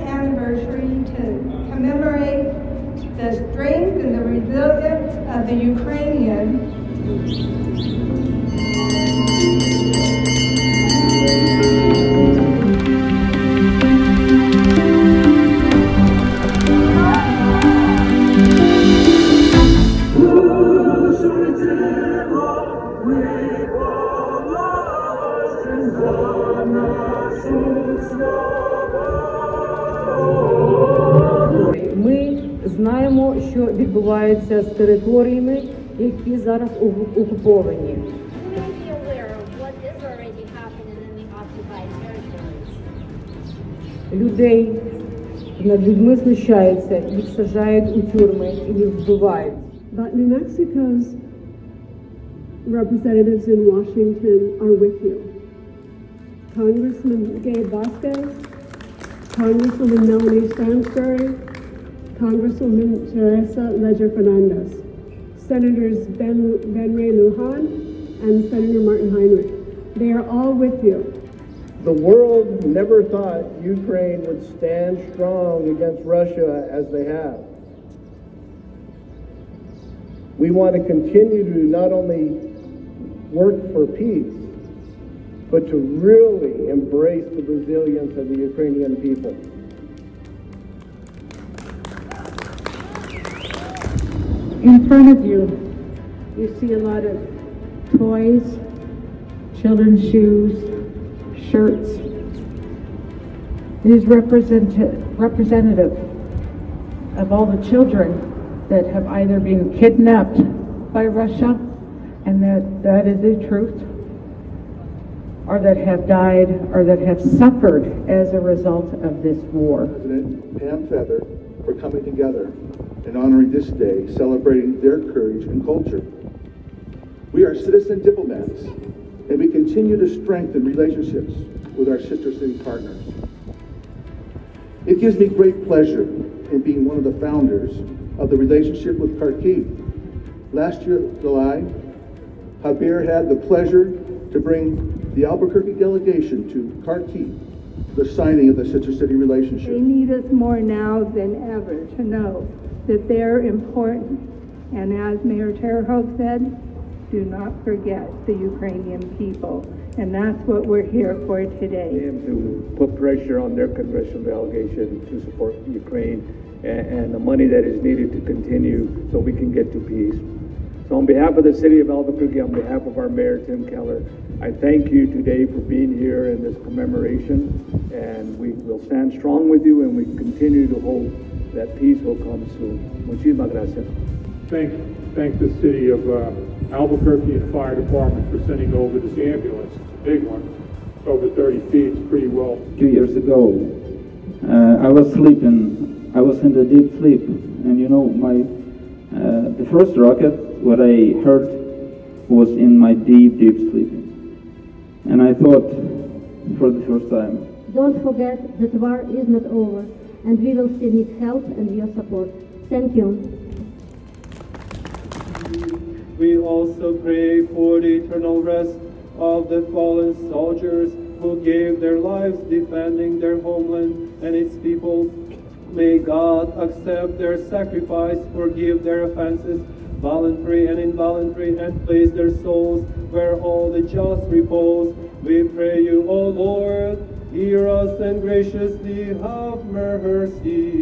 anniversary to commemorate the strength and the resilience of the Ukrainians. Ми знаємо, що відбувається з територіями, які зараз окуповані. Людей над людьми знущаються, їх саджають у тюрми і їх вбивають. But New Mexico's representatives in Washington are with you. Congressman Gabe Vasquez, Congresswoman Melanie Stansbury, Congresswoman Teresa Leger Fernandez, Senators Ben Ray Lujan and Senator Martin Heinrich. They are all with you. The world never thought Ukraine would stand strong against Russia as they have. We want to continue to not only work for peace, but to really embrace the resilience of the Ukrainian people. In front of you, you see a lot of toys, children's shoes, shirts. It is representative of all the children that have either been kidnapped by Russia, and that is the truth, or that have died, or that have suffered as a result of this war. President Pam Feather for coming together and honoring this day, celebrating their courage and culture. We are citizen diplomats, and we continue to strengthen relationships with our sister city partners. It gives me great pleasure in being one of the founders of the relationship with Kharkiv. Last year, July, Javier had the pleasure to bring the Albuquerque delegation to Kharkiv, the signing of the sister city relationship. They need us more now than ever to know that they're important. And as Mayor Terhoff said, do not forget the Ukrainian people. And that's what we're here for today. And to put pressure on their congressional delegation to support Ukraine and the money that is needed to continue so we can get to peace. So on behalf of the city of Albuquerque, on behalf of our mayor, Tim Keller, I thank you today for being here in this commemoration, and we will stand strong with you, and we continue to hope that peace will come soon. Muchísimas gracias. Thank the city of Albuquerque and fire department for sending over this ambulance. It's a big one. It's over 30 feet. It's pretty well. 2 years ago, I was sleeping. I was in the deep sleep, and you know, the first rocket, what I heard was in my deep sleeping. And I thought, for the first time, don't forget that war is not over, and we will still need help and your support. Thank you. We also pray for the eternal rest of the fallen soldiers who gave their lives defending their homeland and its people. May God accept their sacrifice, forgive their offenses, voluntary and involuntary, and place their souls where all the just repose. We pray you, O Lord, hear us and graciously have mercy.